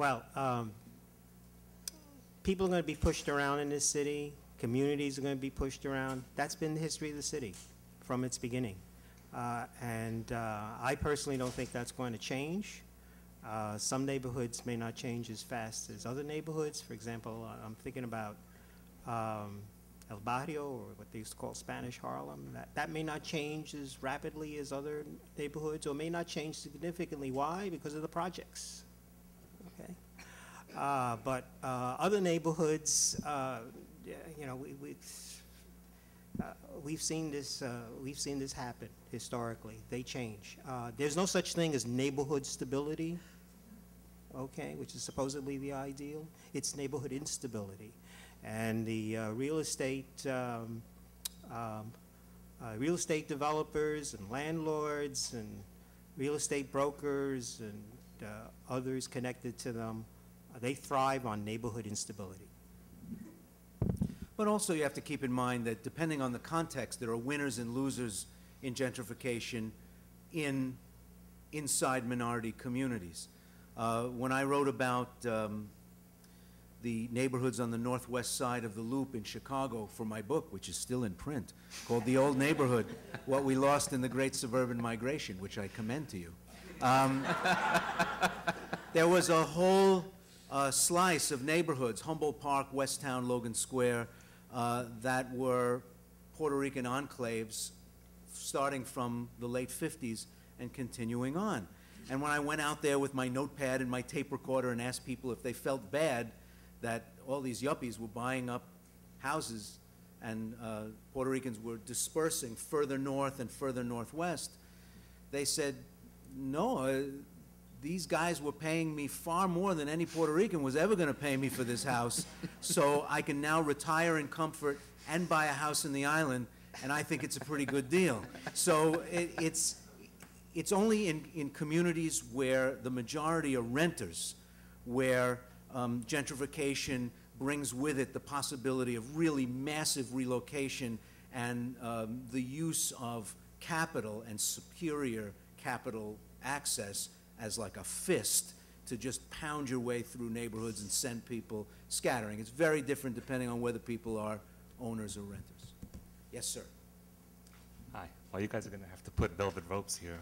Well, people are going to be pushed around in this city. Communities are going to be pushed around. That's been the history of the city from its beginning. I personally don't think that's going to change. Some neighborhoods may not change as fast as other neighborhoods. For example, I'm thinking about El Barrio, or what they used to call Spanish Harlem. That may not change as rapidly as other neighborhoods, or may not change significantly. Why? Because of the projects. Okay. But other neighborhoods, you know, we've seen this happen historically. They change. There's no such thing as neighborhood stability, okay, which is supposedly the ideal. It's neighborhood instability, and the real estate developers and landlords and real estate brokers and others connected to them, they thrive on neighborhood instability. But also you have to keep in mind that depending on the context, there are winners and losers in gentrification inside minority communities. When I wrote about the neighborhoods on the northwest side of the Loop in Chicago for my book, which is still in print, called The Old Neighborhood, What We Lost in the Great Suburban Migration, which I commend to you. There was a whole slice of neighborhoods, Humboldt Park, Westtown, Logan Square, that were Puerto Rican enclaves starting from the late 50s and continuing on. And when I went out there with my notepad and my tape recorder and asked people if they felt bad that all these yuppies were buying up houses and Puerto Ricans were dispersing further north and further northwest, they said, no, these guys were paying me far more than any Puerto Rican was ever going to pay me for this house, so I can now retire in comfort and buy a house in the island, and I think it's a pretty good deal. So it's only in communities where the majority are renters, where gentrification brings with it the possibility of really massive relocation and the use of capital and superior capital access as like a fist to just pound your way through neighborhoods and send people scattering. It's very different depending on whether people are owners or renters. Yes, sir. Hi. Well, you guys are going to have to put velvet ropes here.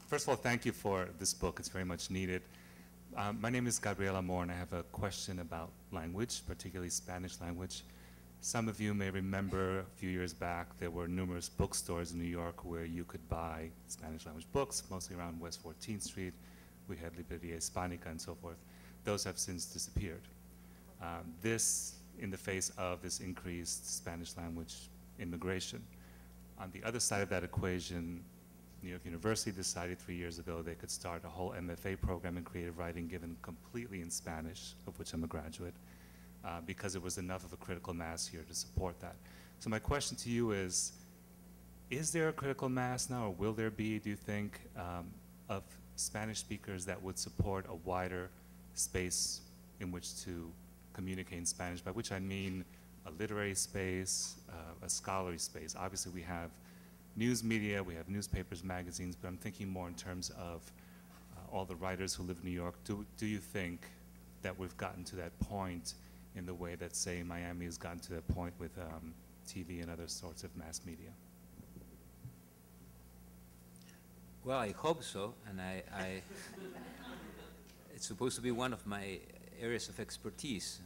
First of all, thank you for this book. It's very much needed. My name is Gabriela Moore, and I have a question about language, particularly Spanish language. Some of you may remember a few years back there were numerous bookstores in New York where you could buy Spanish language books, mostly around West 14th Street. We had Libreria Hispanica and so forth. Those have since disappeared. This in the face of this increased Spanish language immigration. On the other side of that equation, New York University decided 3 years ago they could start a whole MFA program in creative writing given completely in Spanish, of which I'm a graduate, because there was enough of a critical mass here to support that. So my question to you is there a critical mass now, or will there be, do you think, of Spanish speakers that would support a wider space in which to communicate in Spanish, by which I mean a literary space, a scholarly space? Obviously we have news media, we have newspapers, magazines, but I'm thinking more in terms of all the writers who live in New York. Do you think that we've gotten to that point in the way that, say, Miami has gotten to that point with TV and other sorts of mass media? Well, I hope so, and it's supposed to be one of my areas of expertise,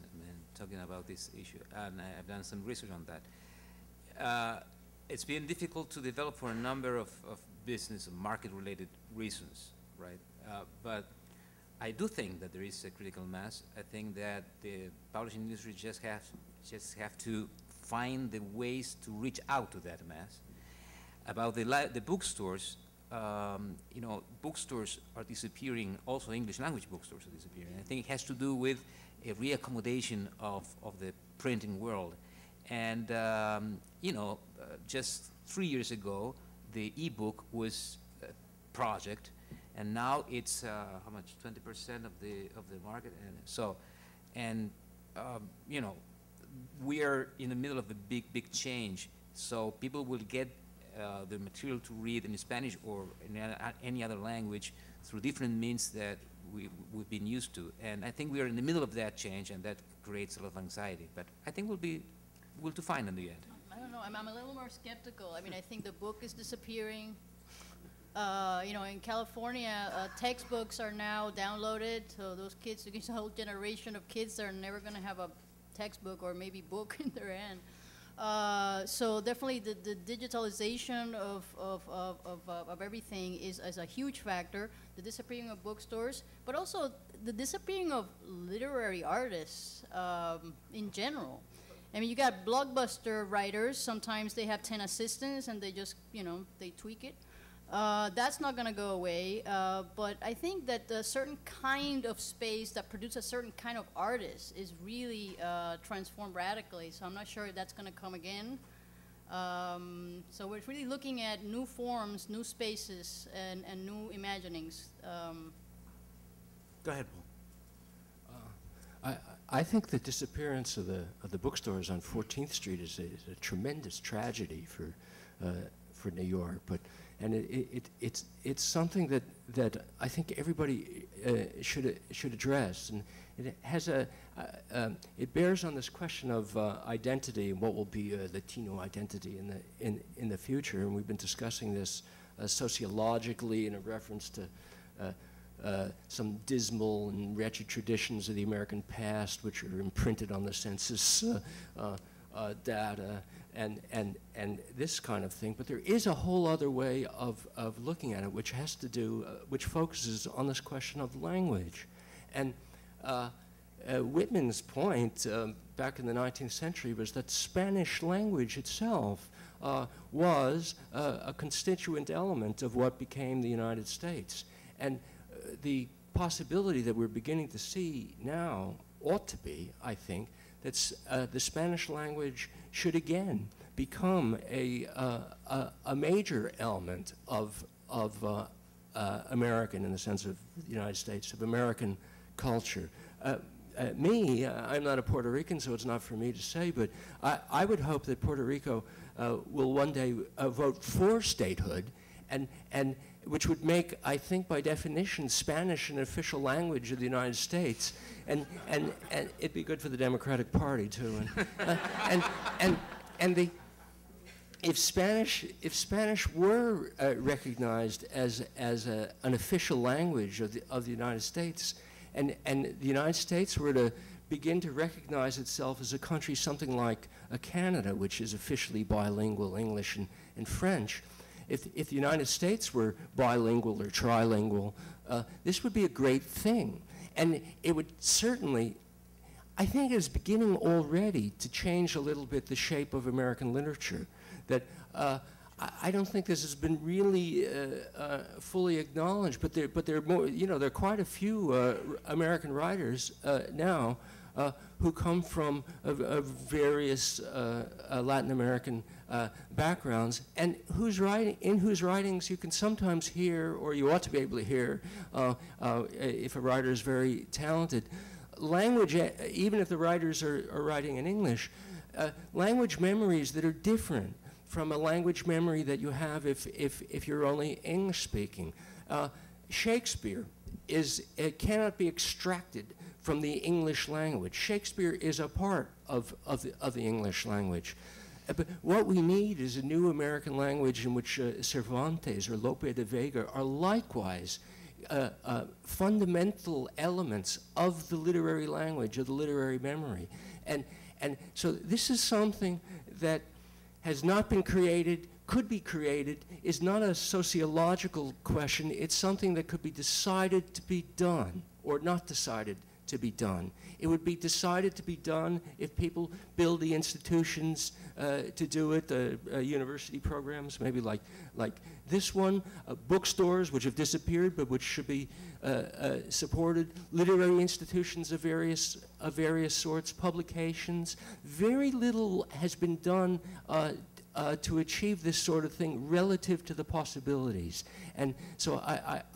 talking about this issue, and I've done some research on that. It's been difficult to develop for a number of business and market-related reasons, right? But I do think that there is a critical mass. I think that the publishing industry just have to find the ways to reach out to that mass. About the bookstores, you know, bookstores are disappearing. Also, English language bookstores are disappearing. I think it has to do with a reaccommodation of the printing world. And you know, just 3 years ago, the e-book was a project, and now it's how much? 20% of the market. And so, you know, we are in the middle of a big change. So people will get the material to read in Spanish or in any other language through different means that we've been used to. And I think we are in the middle of that change, and that creates a lot of anxiety. But I think we'll do fine in the end. I don't know. I'm a little more skeptical. I mean, I think the book is disappearing. You know, in California, textbooks are now downloaded, so those kids, there's a whole generation of kids that are never going to have a textbook or maybe book in their hand. So definitely the digitalization of everything is a huge factor, the disappearing of bookstores, but also the disappearing of literary artists in general. I mean, you got blockbuster writers, sometimes they have 10 assistants and they just, you know, they tweak it. That's not going to go away, but I think that a certain kind of space that produces a certain kind of artist is really transformed radically, so I'm not sure if that's going to come again. So we're really looking at new forms, new spaces, and new imaginings. Go ahead, Paul. I think the disappearance of the bookstores on 14th Street is a tremendous tragedy for New York, and it's something that I think everybody should address, and it has it bears on this question of identity and what will be a Latino identity in the future, and we've been discussing this sociologically in a reference to some dismal and wretched traditions of the American past, which are imprinted on the census data and this kind of thing. But there is a whole other way of looking at it, which has to do, which focuses on this question of language. And Whitman's point back in the 19th century was that Spanish language itself was a constituent element of what became the United States. And the possibility that we're beginning to see now ought to be, I think, that the Spanish language should again become a major element of American, in the sense of the United States, of American culture. I'm not a Puerto Rican, so it's not for me to say, but I would hope that Puerto Rico will one day vote for statehood, and which would make, I think, by definition, Spanish an official language of the United States, and it'd be good for the Democratic Party too. If Spanish were recognized as an official language of the United States, and the United States were to begin to recognize itself as a country something like Canada, which is officially bilingual, English and French. If the United States were bilingual or trilingual, this would be a great thing. And it would certainly, I think it is beginning already to change a little bit the shape of American literature. That I don't think this has been really fully acknowledged, but there are more, there are quite a few American writers now who come from various Latin American backgrounds, and in whose writings you can sometimes hear, or you ought to be able to hear, if a writer is very talented, language, even if the writers are writing in English, language memories that are different from a language memory that you have if you're only English speaking. Shakespeare cannot be extracted from the English language. Shakespeare is a part of the English language. But what we need is a new American language in which Cervantes or Lope de Vega are likewise fundamental elements of the literary language, of the literary memory. And so this is something that has not been created, could be created, is not a sociological question. It's something that could be decided to be done or not decided to be done. It would be decided to be done if people build the institutions to do it, university programs, maybe like this one, bookstores which have disappeared but which should be supported, literary institutions of various sorts, publications. Very little has been done to achieve this sort of thing relative to the possibilities. And so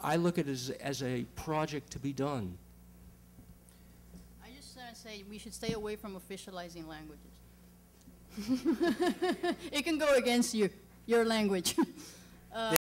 I look at it as a project to be done. Say we should stay away from officializing languages. It can go against your language.